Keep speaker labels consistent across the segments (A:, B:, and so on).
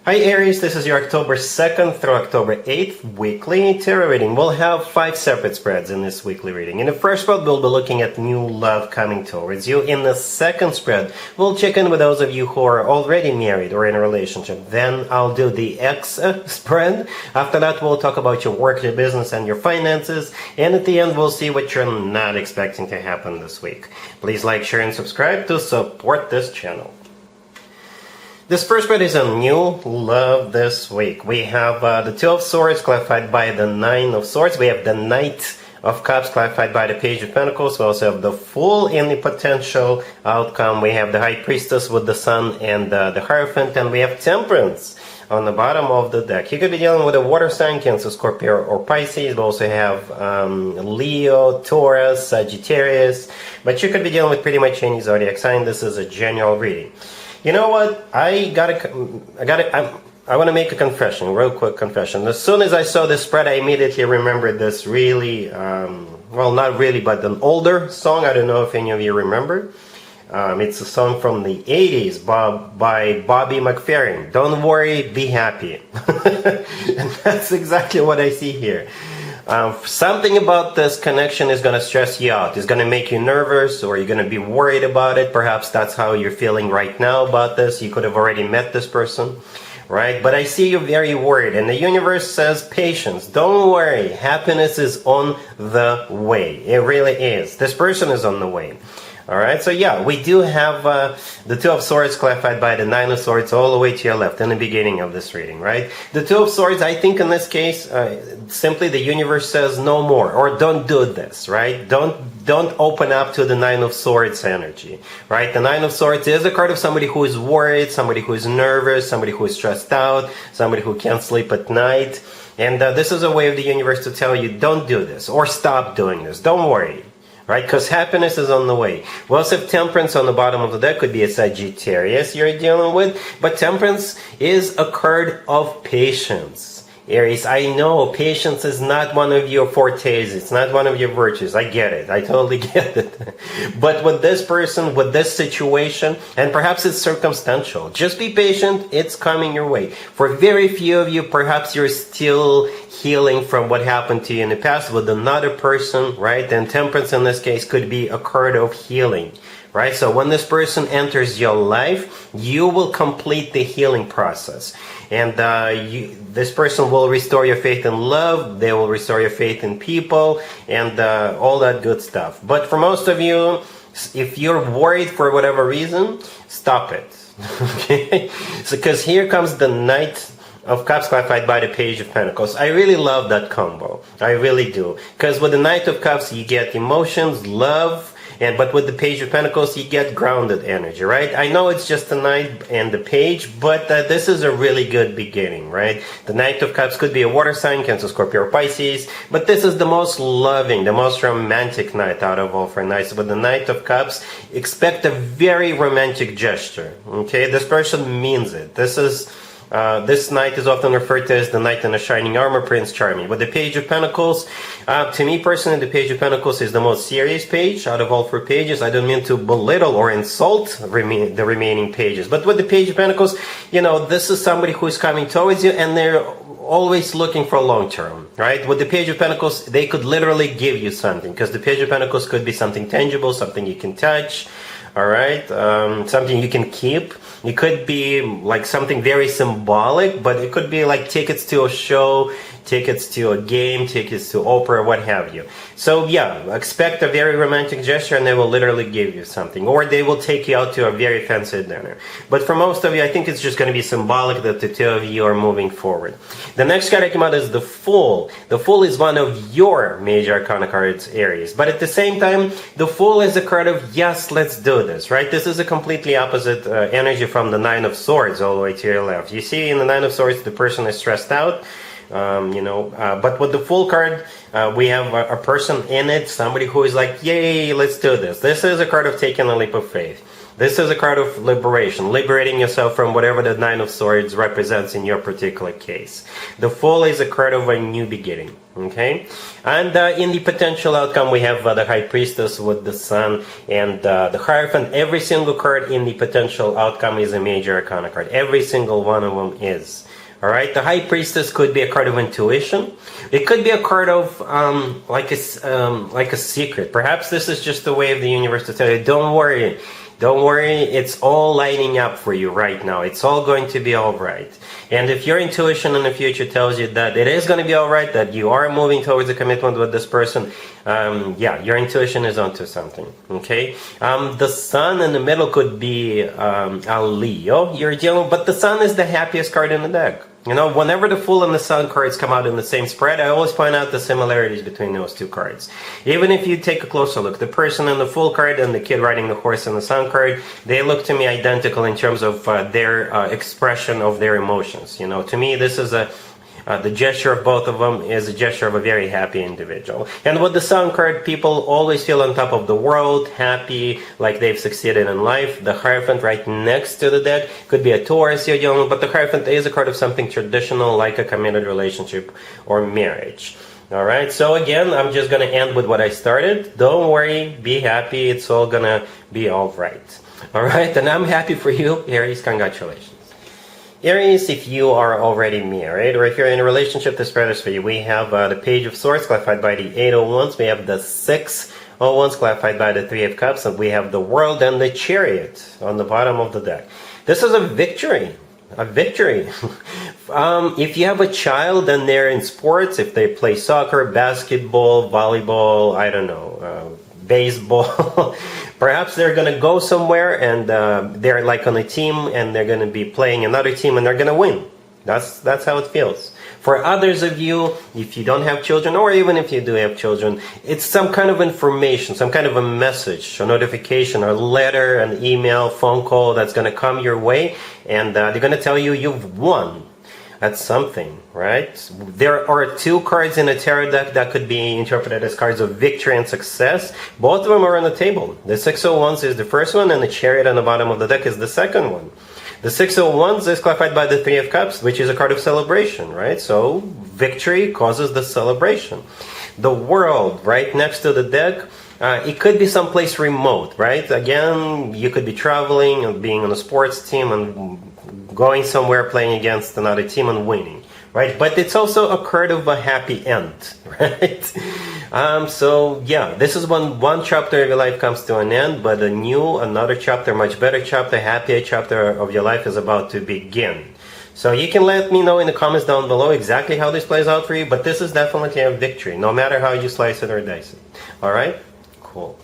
A: Hi Aries, this is your October 2nd through October 8th weekly tarot reading. We'll have 5 separate spreads in this weekly reading. In the first spread, we'll be looking at new love coming towards you. In the second spread, we'll check in with those of you who are already married or in a relationship. Then I'll do the X spread. After that, we'll talk about your work, your business, and your finances. And at the end, we'll see what you're not expecting to happen this week. Please like, share, and subscribe to support this channel. This first spread is a new love this week. We have the Two of Swords clarified by the Nine of Swords. We have the Knight of Cups clarified by the Page of Pentacles. We also have the Fool in the potential outcome. We have the High Priestess with the Sun and the Hierophant. And we have Temperance on the bottom of the deck. You could be dealing with a water sign, Cancer, Scorpio, or Pisces. We also have Leo, Taurus, Sagittarius. But you could be dealing with pretty much any zodiac sign. This is a general reading. You know what? I want to make a confession, real quick confession. As soon as I saw this spread, I immediately remembered this really, well, not really, but an older song. I don't know if any of you remember. It's a song from the 80s by Bobby McFerrin. Don't worry, be happy. And that's exactly what I see here. Something about this connection is going to stress you out. It's going to make you nervous, or you're going to be worried about it. Perhaps that's how you're feeling right now about this. You could have already met this person, right? But I see you very worried, and the universe says patience. Don't worry. Happiness is on the way. It really is. This person is on the way. Alright, so yeah, we do have the Two of Swords clarified by the Nine of Swords all the way to your left in the beginning of this reading, right? The Two of Swords, I think in this case, simply the universe says no more, or don't do this, right? Don't open up to the Nine of Swords energy, right? The Nine of Swords is a card of somebody who is worried, somebody who is nervous, somebody who is stressed out, somebody who can't sleep at night. And this is a way of the universe to tell you, don't do this, or stop doing this, don't worry. Right, because happiness is on the way. We also have Temperance on the bottom of the deck. Could be a Sagittarius you're dealing with. But Temperance is a card of patience. Aries, I know patience is not one of your fortes. It's not one of your virtues. I get it. I totally get it. But with this person, with this situation, and perhaps it's circumstantial, just be patient. It's coming your way. For very few of you, perhaps you're still healing from what happened to you in the past with another person, right? And Temperance in this case could be a card of healing. Right? So when this person enters your life, you will complete the healing process. And this person will restore your faith in love, they will restore your faith in people, and all that good stuff. But for most of you, if you're worried for whatever reason, stop it. Okay? So, because here comes the Knight of Cups clarified by the Page of Pentacles. I really love that combo. I really do. Because with the Knight of Cups, you get emotions, love, but with the Page of Pentacles, you get grounded energy, right? I know it's just the Knight and the Page, but this is a really good beginning, right? The Knight of Cups could be a water sign, Cancer, Scorpio, or Pisces, but this is the most loving, the most romantic night out of all 4 nights. With the Knight of Cups, expect a very romantic gesture, okay? This person means it. This knight is often referred to as the knight in the shining armor, Prince Charming. With the Page of Pentacles, to me personally, the Page of Pentacles is the most serious page out of all 4 pages. I don't mean to belittle or insult the remaining pages. But with the Page of Pentacles, you know, this is somebody who is coming towards you, and they're always looking for long term, right? With the Page of Pentacles, they could literally give you something, because the Page of Pentacles could be something tangible, something you can touch. Alright, something you can keep. It could be like something very symbolic, but it could be like tickets to a show, tickets to a game, tickets to opera, what have you. So yeah, expect a very romantic gesture, and they will literally give you something. Or they will take you out to a very fancy dinner. But for most of you, I think it's just going to be symbolic that the two of you are moving forward. The next card I came out is the Fool. The Fool is one of your major arcana cards, Aries. But at the same time, the Fool is a card of, yes, let's do this, right? This is a completely opposite energy from the Nine of Swords all the way to your left. You see, in the Nine of Swords, the person is stressed out. But with the Fool card, we have a person in it, somebody who is like, yay, let's do this. This is a card of taking a leap of faith. This is a card of liberation, liberating yourself from whatever the Nine of Swords represents in your particular case. The Fool is a card of a new beginning, Okay, and in the potential outcome, we have the High Priestess with the Sun and the Hierophant. Every single card in the potential outcome is a major arcana card. Every single one of them is. All right, the High Priestess could be a card of intuition. It could be a card of like a secret. Perhaps this is just the way of the universe to tell you, don't worry. Don't worry, it's all lining up for you right now. It's all going to be all right. And if your intuition in the future tells you that it is going to be all right, that you are moving towards a commitment with this person, yeah, your intuition is onto something, okay? The Sun in the middle could be a Leo you're dealing with, but the Sun is the happiest card in the deck. You know, whenever the Fool and the Sun cards come out in the same spread, I always point out the similarities between those two cards. Even if you take a closer look, the person in the Fool card and the kid riding the horse in the Sun card, they look to me identical in terms of their expression of their emotions. You know, to me, this is the gesture of both of them is a gesture of a very happy individual. And with the Sun card, people always feel on top of the world, happy, like they've succeeded in life. The Hierophant right next to the deck could be a Taurus you're dealing with, but the Hierophant is a card of something traditional, like a committed relationship or marriage. All right, so again, I'm just going to end with what I started. Don't worry, be happy, it's all going to be all right. All right, and I'm happy for you, Aries, congratulations. Aries, if you are already married, or if you're in a relationship, this spread is for you. We have the Page of Swords clarified by the 8 of Wands. We have the 6 of Wands clarified by the 3 of Cups. And we have the World and the Chariot on the bottom of the deck. This is a victory. A victory. If you have a child and they're in sports, if they play soccer, basketball, volleyball, I don't know, baseball, perhaps they're going to go somewhere and they're like on a team and they're going to be playing another team and they're going to win. That's how it feels. For others of you, if you don't have children, or even if you do have children, it's some kind of information, some kind of a message, a notification, a letter, an email, phone call that's going to come your way, and they're going to tell you you've won at something, right? There are 2 cards in a tarot deck that could be interpreted as cards of victory and success. Both of them are on the table. The 6 of Wands is the first one, and the Chariot on the bottom of the deck is the second one. The 6 of Wands is clarified by the 3 of Cups, which is a card of celebration, right? So victory causes the celebration. The World, right next to the deck, it could be someplace remote, right? Again, you could be traveling and being on a sports team and going somewhere playing against another team and winning, right? But it's also a card of a happy end, right? So yeah, this is when one chapter of your life comes to an end, but another chapter, much better chapter, happier chapter of your life is about to begin. So you can let me know in the comments down below exactly how this plays out for you, but this is definitely a victory, no matter how you slice it or dice it. All right? Cool.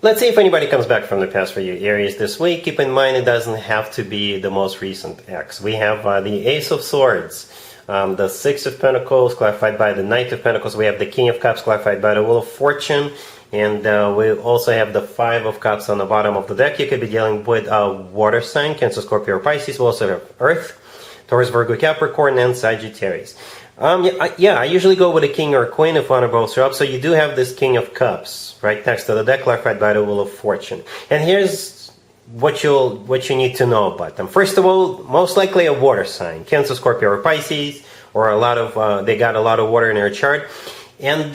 A: Let's see if anybody comes back from the past for you, Aries, this week. Keep in mind it doesn't have to be the most recent ex. We have the Ace of Swords, the 6 of Pentacles clarified by the Knight of Pentacles. We have the King of Cups clarified by the Wheel of Fortune. And we also have the 5 of Cups on the bottom of the deck. You could be dealing with a water sign, Cancer, Scorpio, or Pisces. We also have Earth, Taurus, Virgo, Capricorn, and Sagittarius. I usually go with a king or a queen if one or both are up. So you do have this King of Cups right next to the deck, clarified by the Wheel of Fortune. And here's what you need to know about them. First of all, most likely a water sign, Cancer, Scorpio, or Pisces, or they got a lot of water in their chart. And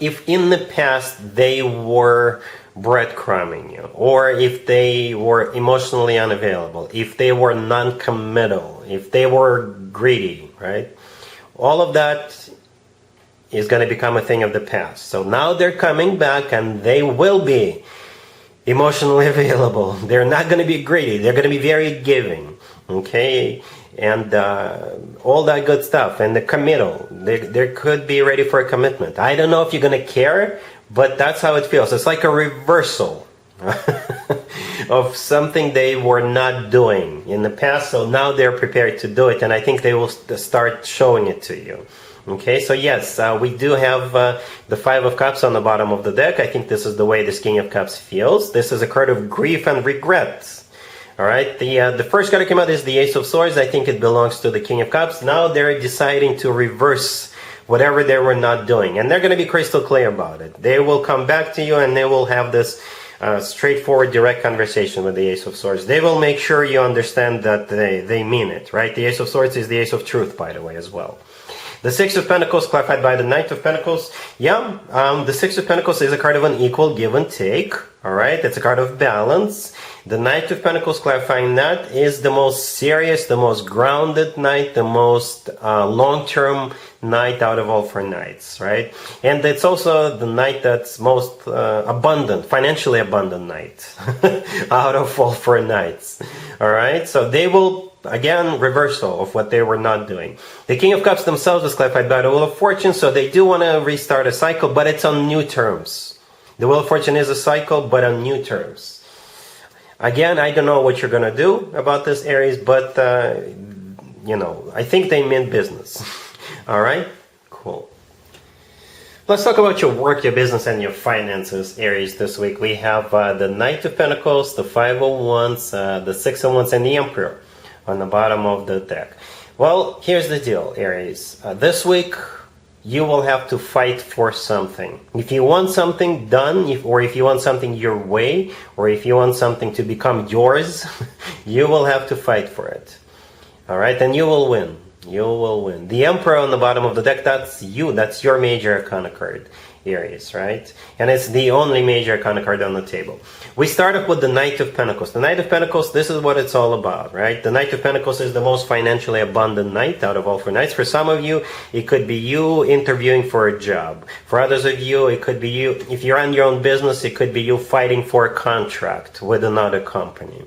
A: if in the past they were breadcrumbing you, or if they were emotionally unavailable, if they were non-committal, if they were greedy, right? All of that is going to become a thing of the past. So now they're coming back and they will be emotionally available. They're not going to be greedy. They're going to be very giving, okay? And all that good stuff. And the committal. They could be ready for a commitment. I don't know if you're going to care, but that's how it feels. It's like a reversal of something they were not doing in the past, so now they're prepared to do it, and I think they will start showing it to you. Okay, so yes, we do have the 5 of Cups on the bottom of the deck. I think this is the way this King of Cups feels. This is a card of grief and regret. All right, the first card that came out is the Ace of Swords. I think it belongs to the King of Cups. Now they're deciding to reverse whatever they were not doing, and they're going to be crystal clear about it. They will come back to you and they will have this straightforward, direct conversation with the Ace of Swords. They will make sure you understand that they mean it, right? The Ace of Swords is the Ace of Truth, by the way, as well. The Six of Pentacles clarified by the Knight of Pentacles. Yeah, the Six of Pentacles is a card of an equal give and take. All right, it's a card of balance. The Knight of Pentacles clarifying that is the most serious, the most grounded knight, the most long-term knight out of all four knights, right? And it's also the knight that's most abundant, financially abundant knight out of all four knights. All right, so they will, again, reversal of what they were not doing. The King of Cups themselves is clarified by the Wheel of Fortune, so they do want to restart a cycle, but it's on new terms. The Wheel of Fortune is a cycle, but on new terms. Again, I don't know what you're going to do about this, Aries, but, I think they mean business. All right? Cool. Let's talk about your work, your business, and your finances, Aries, this week. We have the Knight of Pentacles, the Five of Wands, the Six of Wands, and the Emperor on the bottom of the deck. Well, here's the deal, Aries. This week, you will have to fight for something. If you want something done, or if you want something your way, or if you want something to become yours, you will have to fight for it. All right? And you will win. You will win. The Emperor on the bottom of the deck, that's you. That's your major arcana card, Aries, right? And it's the only major arcana card on the table. We start off with the Knight of Pentacles. The Knight of Pentacles, this is what it's all about, right? The Knight of Pentacles is the most financially abundant knight out of all four knights. For some of you, it could be you interviewing for a job. For others of you, it could be you, if you're on your own business, it could be you fighting for a contract with another company.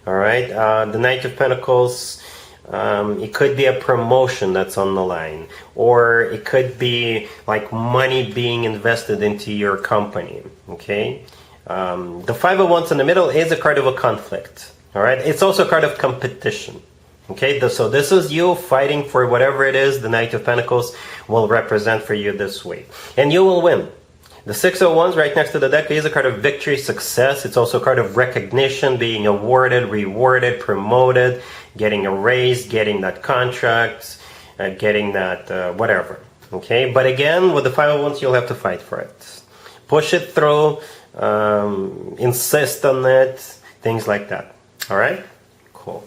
A: All right? The Knight of Pentacles, it could be a promotion that's on the line, or it could be like money being invested into your company. Okay, the Five of Wands in the middle is a card of a conflict. All right, it's also a card of competition. Okay, so this is you fighting for whatever it is the Knight of Pentacles will represent for you this week, and you will win. The Six of Wands right next to the deck is a card of victory, success. It's also a card of recognition, being awarded, rewarded, promoted, getting a raise, getting that contract, getting that whatever. Okay, but again, with the Five of Wands, you'll have to fight for it. Push it through, insist on it, things like that. All right? Cool.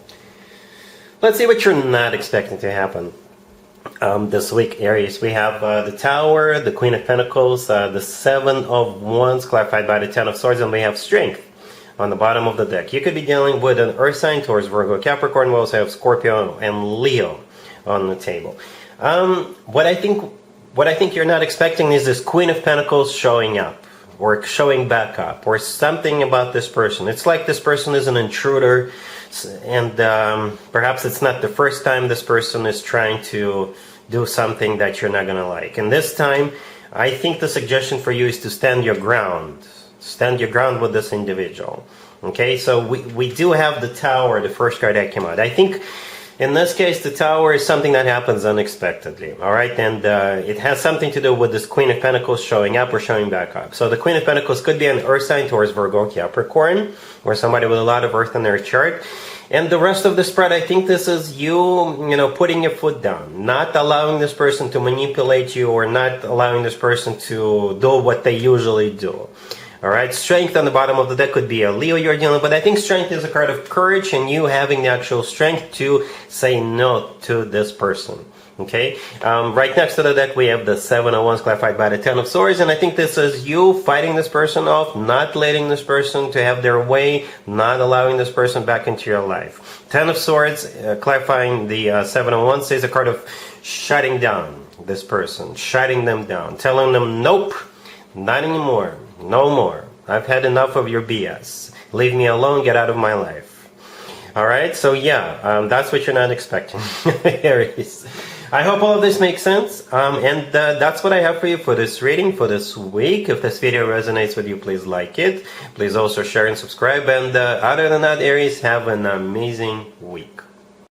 A: Let's see what you're not expecting to happen. This week, Aries, we have the Tower, the Queen of Pentacles, the Seven of Wands clarified by the Ten of Swords, and we have Strength on the bottom of the deck. You could be dealing with an Earth sign, Taurus, Virgo, Capricorn. We also have Scorpio and Leo on the table. What I think you're not expecting is this Queen of Pentacles showing up, or showing back up, or something about this person. It's like this person is an intruder, and perhaps it's not the first time this person is trying to do something that you're not going to like. And this time, I think the suggestion for you is to stand your ground. Stand your ground with this individual. Okay, so we do have the Tower, the first card that came out. I think in this case, the Tower is something that happens unexpectedly. All right, and it has something to do with this Queen of Pentacles showing up or showing back up. So the Queen of Pentacles could be an Earth sign, Taurus, Virgo, Capricorn, or somebody with a lot of Earth in their chart. And the rest of the spread, I think this is you putting your foot down, not allowing this person to manipulate you, or not allowing this person to do what they usually do. All right, Strength on the bottom of the deck could be a Leo you're dealing with, but I think Strength is a card of courage and you having the actual strength to say no to this person. Okay, right next to the deck we have the Seven of Wands clarified by the Ten of Swords, and I think this is you fighting this person off, not letting this person to have their way, not allowing this person back into your life. Ten of Swords clarifying the Seven of Wands is a card of shutting down this person, shutting them down, telling them nope, not anymore, no more. I've had enough of your BS. Leave me alone, get out of my life. All right, so yeah, that's what you're not expecting, Aries. I hope all of this makes sense, and that's what I have for you for this reading for this week. If this video resonates with you, please like it. Please also share and subscribe, and other than that, Aries, have an amazing week.